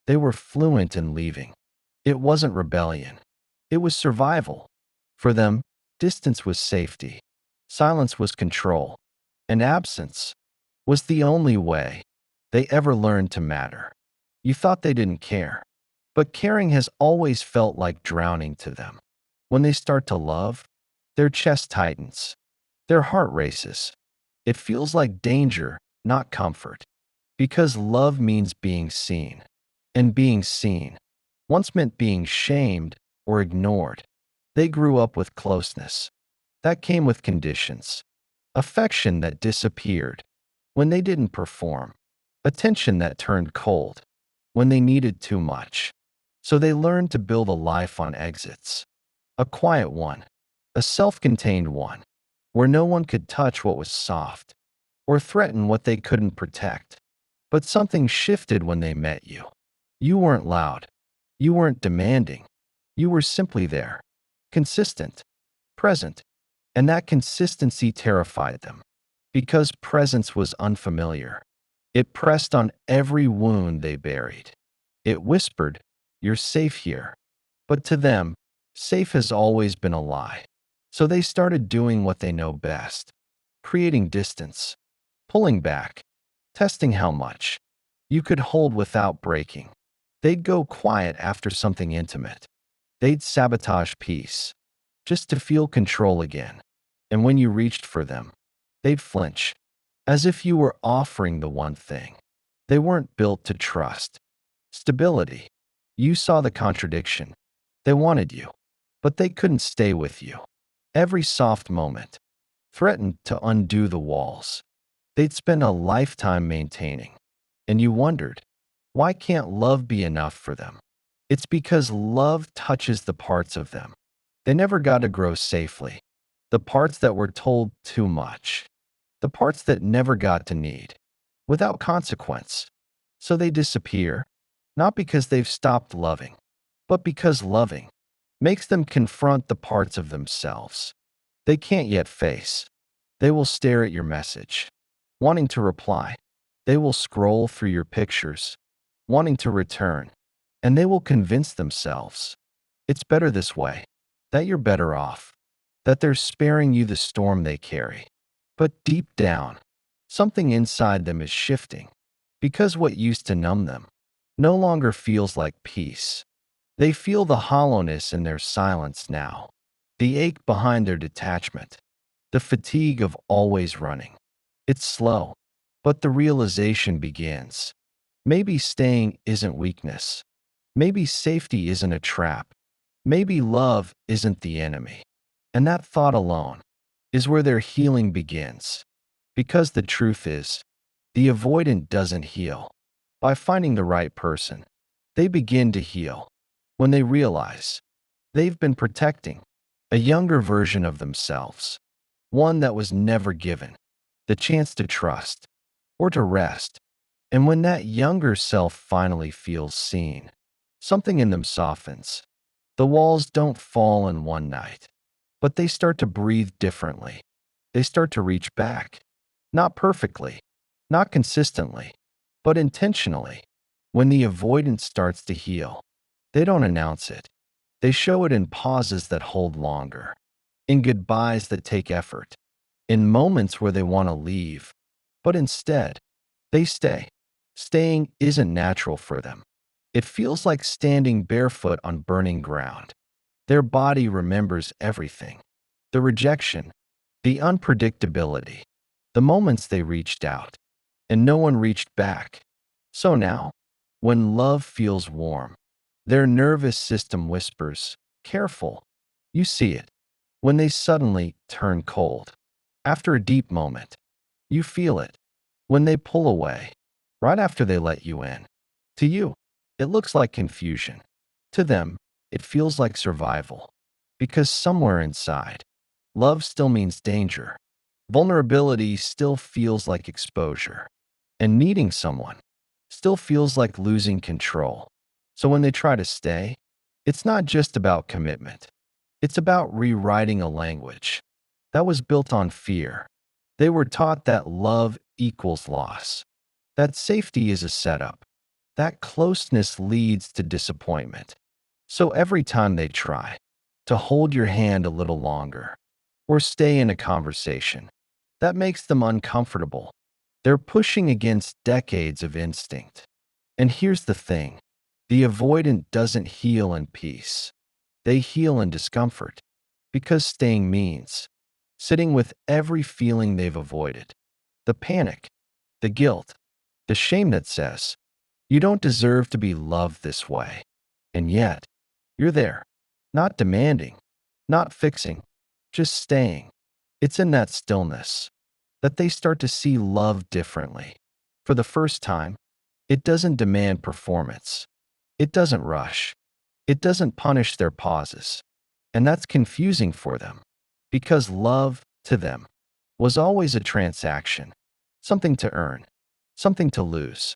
They were fluent in leaving. It wasn't rebellion. It was survival. For them, distance was safety. Silence was control. And absence was the only way they ever learned to matter. You thought they didn't care, but caring has always felt like drowning to them. When they start to love, their chest tightens, their heart races. It feels like danger, not comfort, because love means being seen, and being seen once meant being shamed or ignored. They grew up with closeness. That came with conditions. Affection that disappeared when they didn't perform. Attention that turned cold when they needed too much. So they learned to build a life on exits. A quiet one, a self-contained one, where no one could touch what was soft or threaten what they couldn't protect. But something shifted when they met you. You weren't loud. You weren't demanding. You were simply there, consistent, present, and that consistency terrified them because presence was unfamiliar. It pressed on every wound they buried. It whispered, "You're safe here." But to them, safe has always been a lie. So they started doing what they know best, creating distance, pulling back, testing how much you could hold without breaking. They'd go quiet after something intimate. They'd sabotage peace just to feel control again. And when you reached for them, they'd flinch, as if you were offering the one thing they weren't built to trust: stability. You saw the contradiction. They wanted you, but they couldn't stay with you. Every soft moment threatened to undo the walls they'd spent a lifetime maintaining. And you wondered, why can't love be enough for them? It's because love touches the parts of them they never got to grow safely, the parts that were told too much, the parts that never got to need, without consequence. So they disappear, not because they've stopped loving, but because loving makes them confront the parts of themselves they can't yet face. They will stare at your message, wanting to reply. They will scroll through your pictures, wanting to return. And they will convince themselves it's better this way, that you're better off, that they're sparing you the storm they carry. But deep down, something inside them is shifting, because what used to numb them no longer feels like peace. They feel the hollowness in their silence now, the ache behind their detachment, the fatigue of always running. It's slow, but the realization begins. Maybe staying isn't weakness. Maybe safety isn't a trap. Maybe love isn't the enemy. And that thought alone is where their healing begins. Because the truth is, the avoidant doesn't heal by finding the right person. They begin to heal when they realize they've been protecting a younger version of themselves, one that was never given the chance to trust or to rest. And when that younger self finally feels seen, something in them softens. The walls don't fall in one night, but they start to breathe differently. They start to reach back, not perfectly, not consistently, but intentionally. When the avoidance starts to heal, they don't announce it. They show it in pauses that hold longer, in goodbyes that take effort, in moments where they want to leave, but instead, they stay. Staying isn't natural for them. It feels like standing barefoot on burning ground. Their body remembers everything: the rejection, the unpredictability, the moments they reached out, and no one reached back. So now, when love feels warm, their nervous system whispers, "Careful." You see it when they suddenly turn cold. After a deep moment, you feel it when they pull away, right after they let you in. To you, it looks like confusion. To them, it feels like survival. Because somewhere inside, love still means danger. Vulnerability still feels like exposure. And needing someone still feels like losing control. So when they try to stay, it's not just about commitment. It's about rewriting a language that was built on fear. They were taught that love equals loss, that safety is a setup, That closeness leads to disappointment. So every time they try to hold your hand a little longer or stay in a conversation, that makes them uncomfortable. They're pushing against decades of instinct. And here's the thing, the avoidant doesn't heal in peace, they heal in discomfort. Because staying means sitting with every feeling they've avoided, the panic, the guilt, the shame that says, you don't deserve to be loved this way. And yet, you're there, not demanding, not fixing, just staying. It's in that stillness that they start to see love differently. For the first time, it doesn't demand performance. It doesn't rush. It doesn't punish their pauses. And that's confusing for them, because love, to them, was always a transaction, something to earn, something to lose.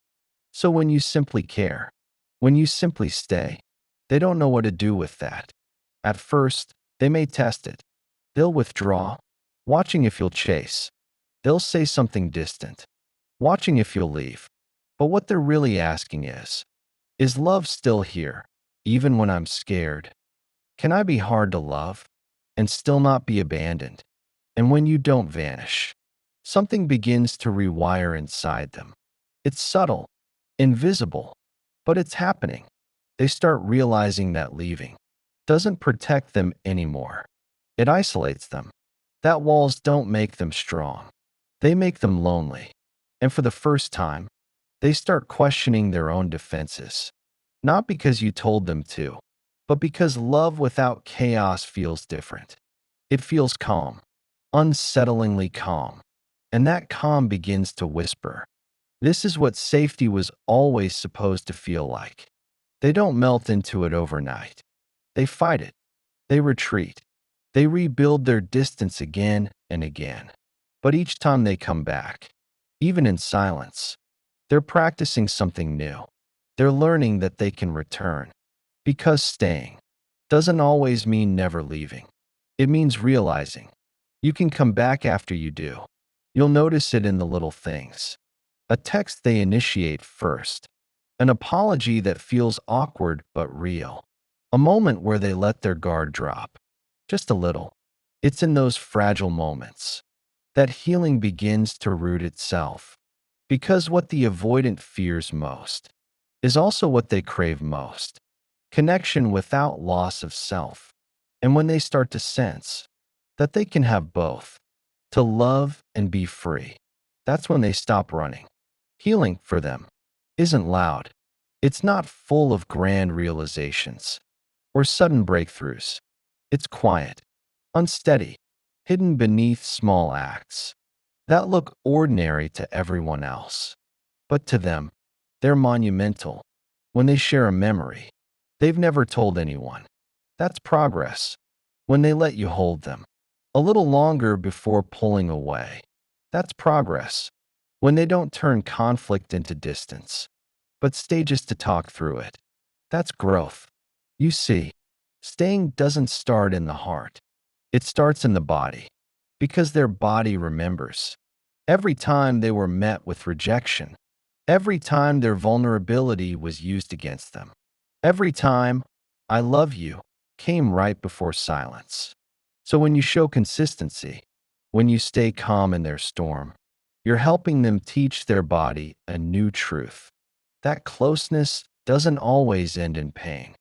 So when you simply care, when you simply stay, they don't know what to do with that. At first, they may test it. They'll withdraw, watching if you'll chase. They'll say something distant, watching if you'll leave. But what they're really asking is love still here, even when I'm scared? Can I be hard to love and still not be abandoned? And when you don't vanish, something begins to rewire inside them. It's subtle, invisible, but it's happening. They start realizing that leaving doesn't protect them anymore. It isolates them. That walls don't make them strong. They make them lonely. And for the first time, they start questioning their own defenses. Not because you told them to, but because love without chaos feels different. It feels calm, unsettlingly calm. And that calm begins to whisper. This is what safety was always supposed to feel like. They don't melt into it overnight. They fight it. They retreat. They rebuild their distance again and again. But each time they come back, even in silence, they're practicing something new. They're learning that they can return. Because staying doesn't always mean never leaving. It means realizing you can come back after you do. You'll notice it in the little things. A text they initiate first. An apology that feels awkward but real. A moment where they let their guard drop. Just a little. It's in those fragile moments that healing begins to root itself. Because what the avoidant fears most is also what they crave most. Connection without loss of self. And when they start to sense that they can have both, to love and be free, that's when they stop running. Healing, for them, isn't loud. It's not full of grand realizations or sudden breakthroughs. It's quiet, unsteady, hidden beneath small acts that look ordinary to everyone else. But to them, they're monumental. When they share a memory they've never told anyone, that's progress. When they let you hold them a little longer before pulling away, that's progress. When they don't turn conflict into distance, but stay just to talk through it, that's growth. You see, staying doesn't start in the heart. It starts in the body, because their body remembers. Every time they were met with rejection, every time their vulnerability was used against them, every time "I love you" came right before silence. So when you show consistency, when you stay calm in their storm, you're helping them teach their body a new truth. That closeness doesn't always end in pain.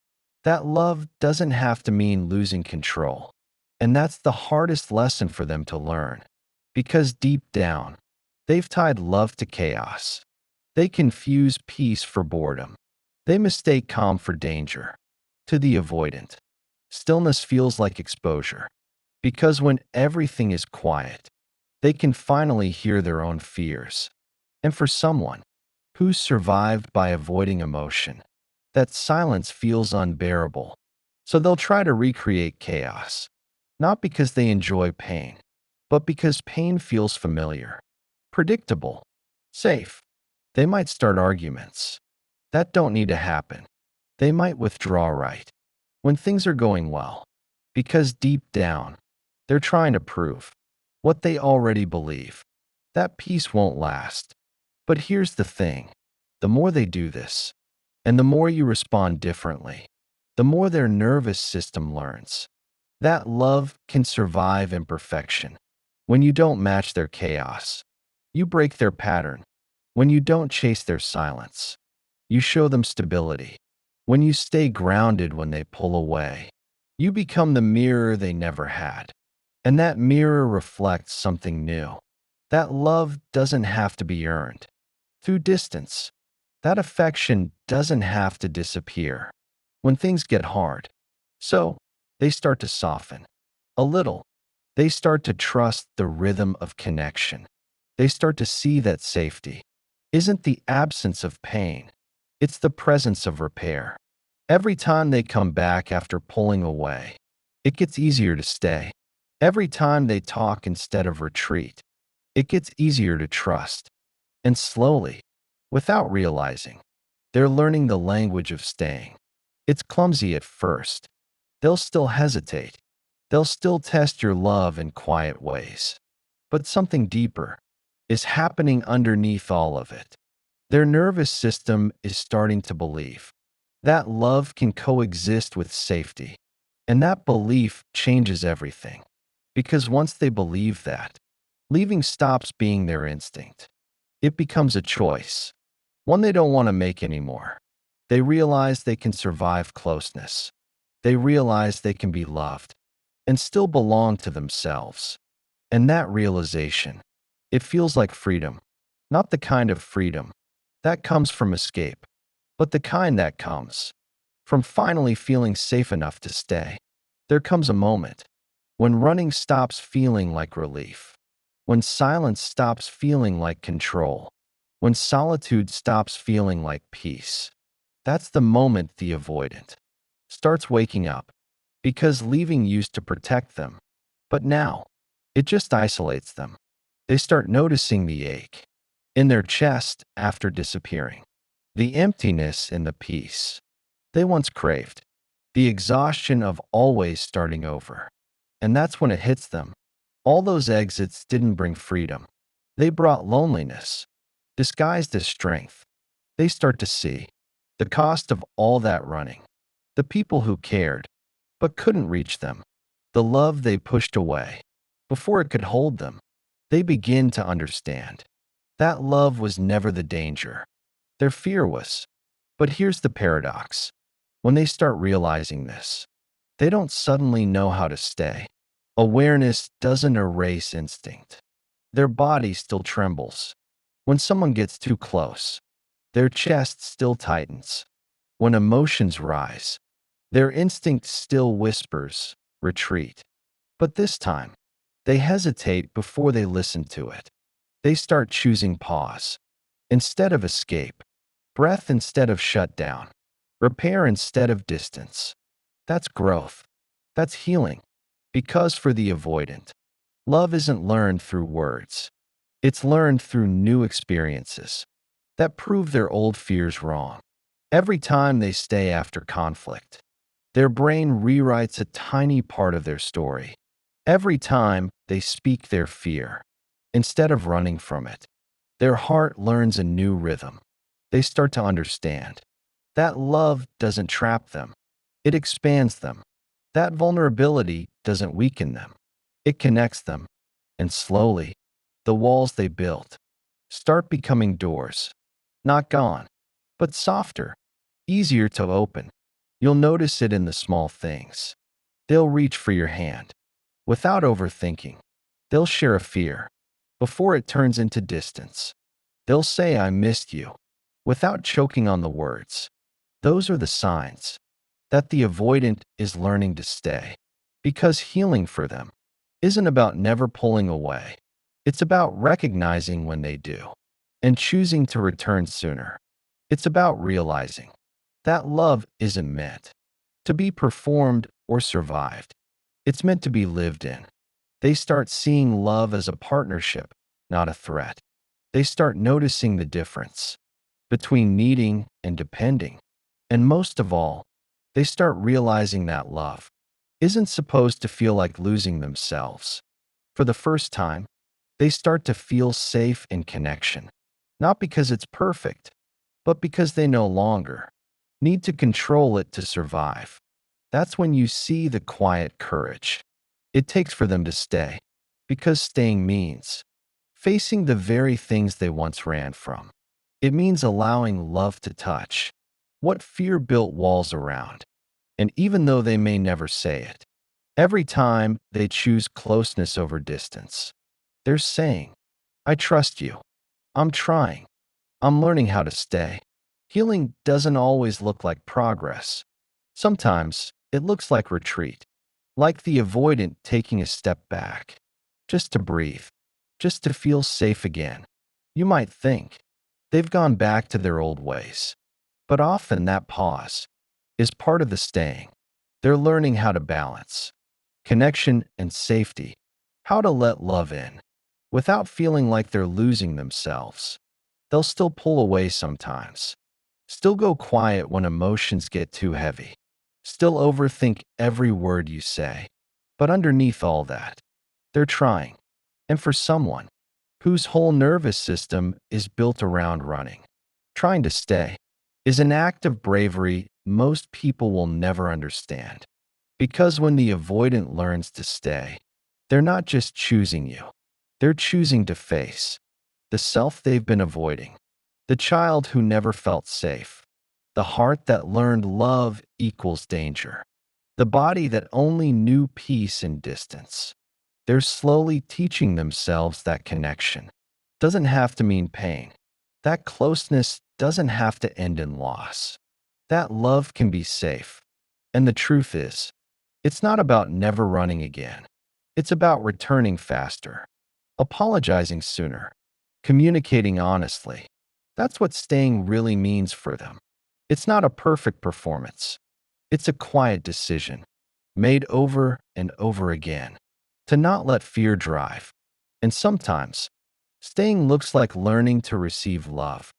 That love doesn't have to mean losing control. And that's the hardest lesson for them to learn. Because deep down, they've tied love to chaos. They confuse peace for boredom. They mistake calm for danger. To the avoidant, stillness feels like exposure. Because when everything is quiet, they can finally hear their own fears. And for someone who's survived by avoiding emotion, that silence feels unbearable. So they'll try to recreate chaos, not because they enjoy pain, but because pain feels familiar, predictable, safe. They might start arguments that don't need to happen. They might withdraw right when things are going well, because deep down, they're trying to prove what they already believe. That peace won't last. But here's the thing. The more they do this, And the more you respond differently, the more their nervous system learns that love can survive imperfection. When you don't match their chaos, you break their pattern. When you don't chase their silence, you show them stability. When you stay grounded when they pull away, you become the mirror they never had. And that mirror reflects something new. That love doesn't have to be earned through distance. That affection doesn't have to disappear when things get hard. So they start to soften a little. They start to trust the rhythm of connection. They start to see that safety isn't the absence of pain, it's the presence of repair. Every time they come back after pulling away, it gets easier to stay. Every time they talk instead of retreat, it gets easier to trust. And slowly, without realizing, they're learning the language of staying. It's clumsy at first. They'll still hesitate. They'll still test your love in quiet ways. But something deeper is happening underneath all of it. Their nervous system is starting to believe that love can coexist with safety. And that belief changes everything. Because once they believe that, leaving stops being their instinct. It becomes a choice, one they don't want to make anymore. They realize they can survive closeness. They realize they can be loved and still belong to themselves. And that realization, it feels like freedom. Not the kind of freedom that comes from escape, but the kind that comes from finally feeling safe enough to stay. There comes a moment when running stops feeling like relief, when silence stops feeling like control, when solitude stops feeling like peace. That's the moment the avoidant starts waking up, because leaving used to protect them, but now it just isolates them. They start noticing the ache in their chest after disappearing, the emptiness in the peace they once craved, the exhaustion of always starting over. And that's when it hits them. All those exits didn't bring freedom. They brought loneliness, disguised as strength. They start to see the cost of all that running, the people who cared but couldn't reach them, the love they pushed away before it could hold them. They begin to understand that love was never the danger. Their fear was. But here's the paradox. When they start realizing this, they don't suddenly know how to stay. Awareness doesn't erase instinct. Their body still trembles. When someone gets too close, their chest still tightens. When emotions rise, their instinct still whispers, retreat. But this time, they hesitate before they listen to it. They start choosing pause instead of escape, breath instead of shutdown, repair instead of distance. That's growth. That's healing. Because for the avoidant, love isn't learned through words. It's learned through new experiences that prove their old fears wrong. Every time they stay after conflict, their brain rewrites a tiny part of their story. Every time they speak their fear, instead of running from it, their heart learns a new rhythm. They start to understand that love doesn't trap them, it expands them. That vulnerability doesn't weaken them, it connects them. And slowly, the walls they built start becoming doors, not gone, but softer, easier to open. You'll notice it in the small things. They'll reach for your hand without overthinking. They'll share a fear before it turns into distance. They'll say, I missed you, without choking on the words. Those are the signs that the avoidant is learning to stay. Because healing for them isn't about never pulling away. It's about recognizing when they do and choosing to return sooner. It's about realizing that love isn't meant to be performed or survived. It's meant to be lived in. They start seeing love as a partnership, not a threat. They start noticing the difference between needing and depending. And most of all, they start realizing that love isn't supposed to feel like losing themselves. For the first time, they start to feel safe in connection, not because it's perfect, but because they no longer need to control it to survive. That's when you see the quiet courage it takes for them to stay. Because staying means facing the very things they once ran from. It means allowing love to touch what fear built walls around. And even though they may never say it, every time they choose closeness over distance, they're saying, I trust you. I'm trying. I'm learning how to stay. Healing doesn't always look like progress. Sometimes it looks like retreat, like the avoidant taking a step back, just to breathe, just to feel safe again. You might think they've gone back to their old ways, but often that pause is part of the staying. They're learning how to balance connection and safety, how to let love in without feeling like they're losing themselves. They'll still pull away sometimes, still go quiet when emotions get too heavy, still overthink every word you say. But underneath all that, they're trying. And for someone whose whole nervous system is built around running, trying to stay is an act of bravery most people will never understand. Because when the avoidant learns to stay, they're not just choosing you, they're choosing to face the self they've been avoiding, the child who never felt safe, the heart that learned love equals danger, the body that only knew peace and distance. They're slowly teaching themselves that connection doesn't have to mean pain. That closeness doesn't have to end in loss. That love can be safe. And the truth is, it's not about never running again. It's about returning faster, apologizing sooner, communicating honestly. That's what staying really means for them. It's not a perfect performance. It's a quiet decision, made over and over again, to not let fear drive. And sometimes, staying looks like learning to receive love,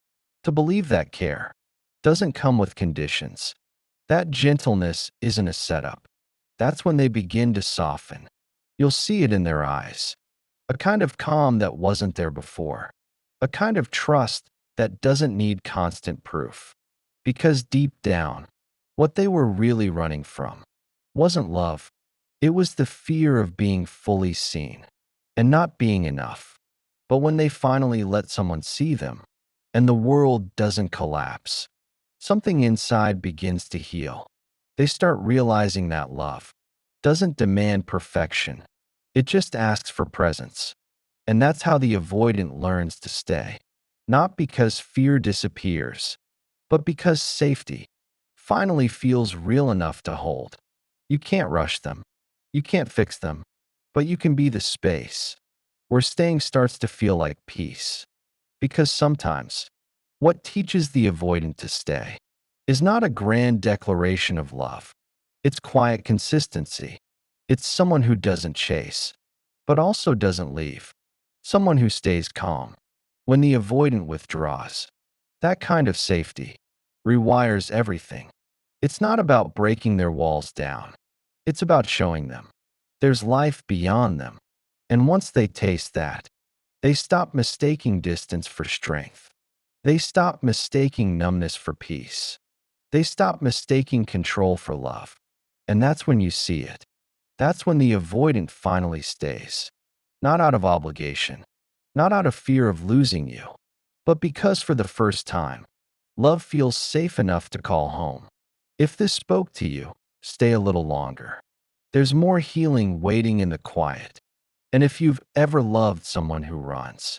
to believe that care doesn't come with conditions. That gentleness isn't a setup. That's when they begin to soften. You'll see it in their eyes. A kind of calm that wasn't there before. A kind of trust that doesn't need constant proof. Because deep down, what they were really running from wasn't love. It was the fear of being fully seen and not being enough. But when they finally let someone see them, and the world doesn't collapse, something inside begins to heal. They start realizing that love doesn't demand perfection. It just asks for presence. And that's how the avoidant learns to stay. Not because fear disappears, but because safety finally feels real enough to hold. You can't rush them. You can't fix them. But you can be the space where staying starts to feel like peace. Because sometimes, what teaches the avoidant to stay is not a grand declaration of love. It's quiet consistency. It's someone who doesn't chase, but also doesn't leave. Someone who stays calm when the avoidant withdraws. That kind of safety rewires everything. It's not about breaking their walls down. It's about showing them there's life beyond them. And once they taste that, they stop mistaking distance for strength. They stop mistaking numbness for peace. They stop mistaking control for love. And that's when you see it. That's when the avoidant finally stays. Not out of obligation, not out of fear of losing you, but because for the first time, love feels safe enough to call home. If this spoke to you, stay a little longer. There's more healing waiting in the quiet. And if you've ever loved someone who runs,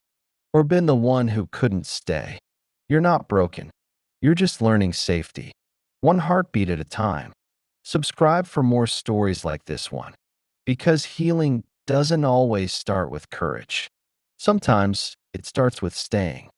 or been the one who couldn't stay, you're not broken. You're just learning safety, one heartbeat at a time. Subscribe for more stories like this one. Because healing doesn't always start with courage. Sometimes it starts with staying.